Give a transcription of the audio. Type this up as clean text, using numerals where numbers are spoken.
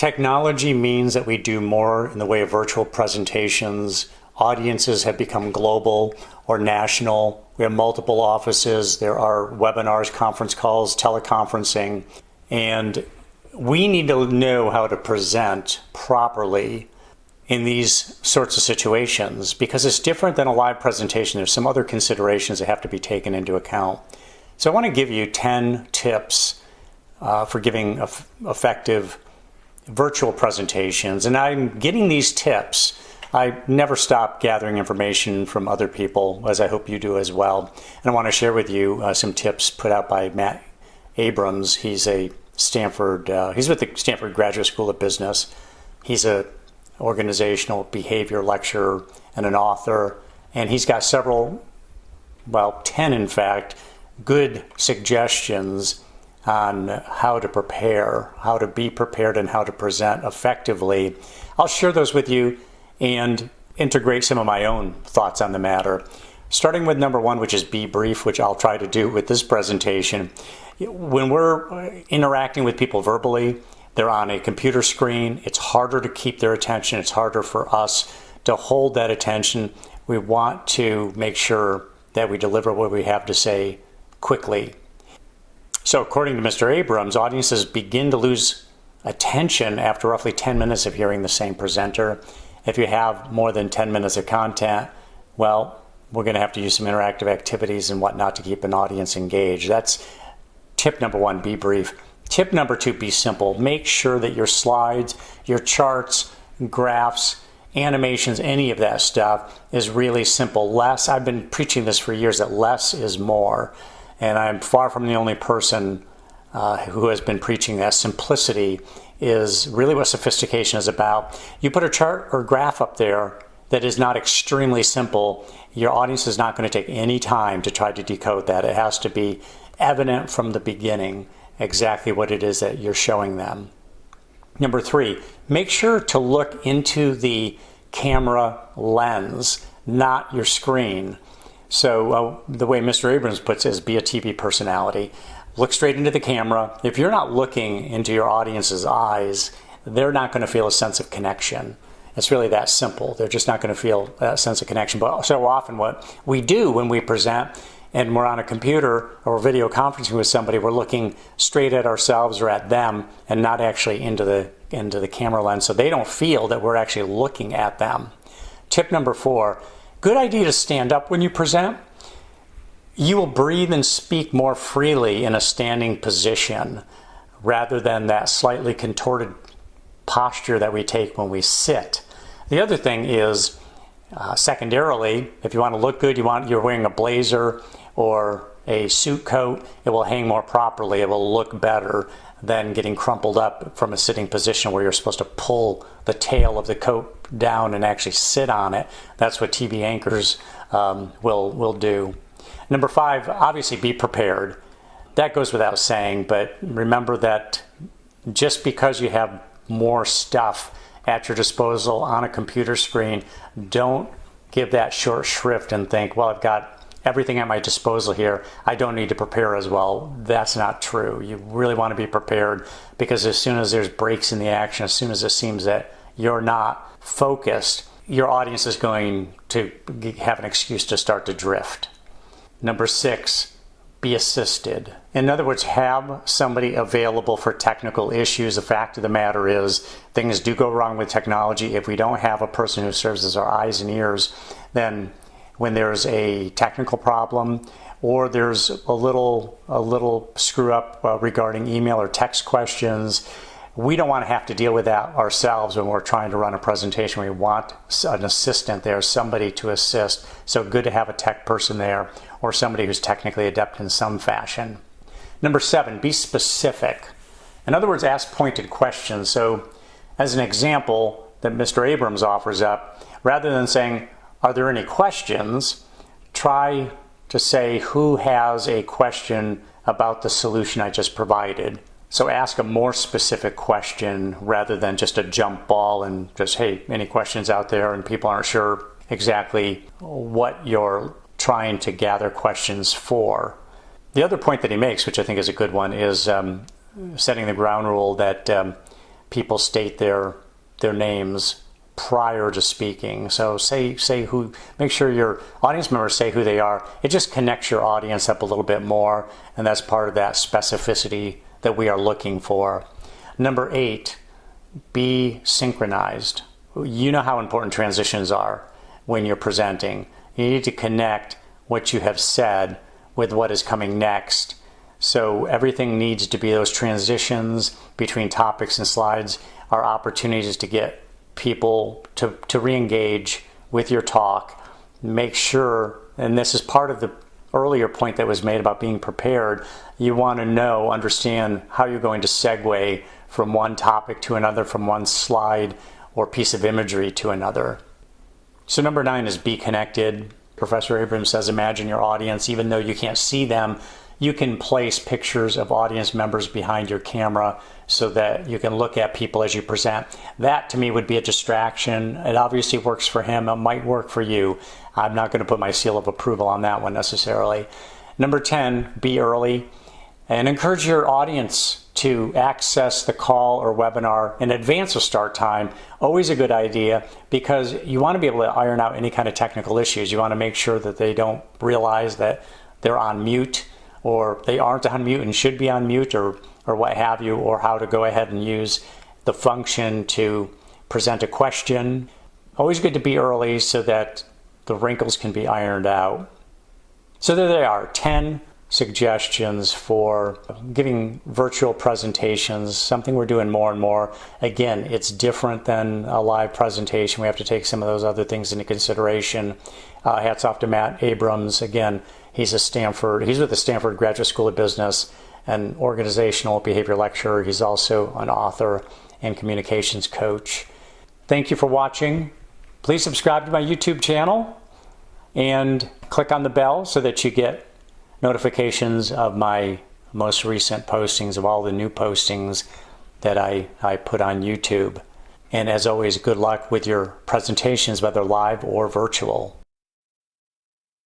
Technology means that we do more in the way of virtual presentations. Audiences have become global or national. We have multiple offices. There are webinars, conference calls, teleconferencing, and we need to know how to present properly in these sorts of situations because it's different than a live presentation. There's some other considerations that have to be taken into account. So I want to give you 10 tips for giving effective virtual presentations. And I'm getting these tips. I never stop gathering information from other people, as I hope you do as well. And I want to share with you some tips put out by Matt Abrams. He's a Stanford, he's with the Stanford Graduate School of Business. He's a organizational behavior lecturer and an author. And he's got several, 10 in fact, good suggestions on how to prepare, how to be prepared, and how to present effectively. I'll share those with you and integrate some of my own thoughts on the matter. Starting with number one, which is be brief, which I'll try to do with this presentation. When we're interacting with people verbally, they're on a computer screen. It's harder to keep their attention. It's harder for us to hold that attention. We want to make sure that we deliver what we have to say quickly. So according to Mr. Abrams, audiences begin to lose attention after roughly 10 minutes of hearing the same presenter. If you have more than 10 minutes of content, we're going to have to use some interactive activities and whatnot to keep an audience engaged. That's tip number one, be brief. Tip number two, be simple. Make sure that your slides, your charts, graphs, animations, any of that stuff is really simple. I've been preaching this for years, that less is more. And I'm far from the only person who has been preaching that. Simplicity is really what sophistication is about. You put a chart or graph up there that is not extremely simple, your audience is not going to take any time to try to decode that. It has to be evident from the beginning exactly what it is that you're showing them. Number three, make sure to look into the camera lens, not your screen. So the way Mr. Abrams puts it is be a TV personality. Look straight into the camera. If you're not looking into your audience's eyes, they're not going to feel a sense of connection. It's really that simple. They're just not going to feel that sense of connection. But so often what we do when we present and we're on a computer or video conferencing with somebody, we're looking straight at ourselves or at them and not actually into the camera lens, so they don't feel that we're actually looking at them. Tip number four, good idea to stand up when you present. You will breathe and speak more freely in a standing position rather than that slightly contorted posture that we take when we sit. The other thing is, secondarily, if you want to look good, you're wearing a blazer or a suit coat, it will hang more properly. It will look better than getting crumpled up from a sitting position where you're supposed to pull the tail of the coat down and actually sit on it. That's what TV anchors will do. Number five, obviously be prepared. That goes without saying, but remember that just because you have more stuff at your disposal on a computer screen, don't give that short shrift and think, well, I've got everything at my disposal here, I don't need to prepare as well. That's not true. You really want to be prepared, because as soon as there's breaks in the action, as soon as it seems that you're not focused, your audience is going to have an excuse to start to drift. Number six, be assisted. In other words, have somebody available for technical issues. The fact of the matter is, things do go wrong with technology. If we don't have a person who serves as our eyes and ears, then when there's a technical problem or there's a little screw up regarding email or text questions, we don't want to have to deal with that ourselves when we're trying to run a presentation. We want an assistant there, somebody to assist. So good to have a tech person there or somebody who's technically adept in some fashion. Number seven, be specific. In other words, ask pointed questions. So as an example that Mr. Abrams offers up, rather than saying, are there any questions? Try to say, who has a question about the solution I just provided? So ask a more specific question rather than just a jump ball and just, hey, any questions out there? And people aren't sure exactly what you're trying to gather questions for. The other point that he makes, which I think is a good one, is setting the ground rule that people state their names prior to speaking. So make sure your audience members say who they are. It just connects your audience up a little bit more, and that's part of that specificity that we are looking for. Number 8, be synchronized. You know how important transitions are when you're presenting. You need to connect what you have said with what is coming next. So everything needs to be those transitions between topics and slides are opportunities to get people to re-engage with your talk. Make sure, and this is part of the earlier point that was made about being prepared, you want to understand how you're going to segue from one topic to another, from one slide or piece of imagery to another. So number 9 is be connected. Professor Abrams says, imagine your audience. Even though you can't see them, you can place pictures of audience members behind your camera so that you can look at people as you present. That to me would be a distraction. It obviously works for him. It might work for you. I'm not going to put my seal of approval on that one necessarily. Number 10, be early and encourage your audience to access the call or webinar in advance of start time. Always a good idea, because you want to be able to iron out any kind of technical issues. You want to make sure that they don't realize that they're on mute, or they aren't on mute and should be on mute, or what have you, or how to go ahead and use the function to present a question. Always good to be early so that the wrinkles can be ironed out. So there they are, 10 suggestions for giving virtual presentations, something we're doing more and more. Again, it's different than a live presentation. We have to take some of those other things into consideration. Hats off to Matt Abrams. Again, he's with the Stanford Graduate School of Business, an organizational behavior lecturer. He's also an author and communications coach. Thank you for watching. Please subscribe to my YouTube channel and click on the bell so that you get notifications of my most recent postings, of all the new postings that I put on YouTube. And as always, good luck with your presentations, whether live or virtual.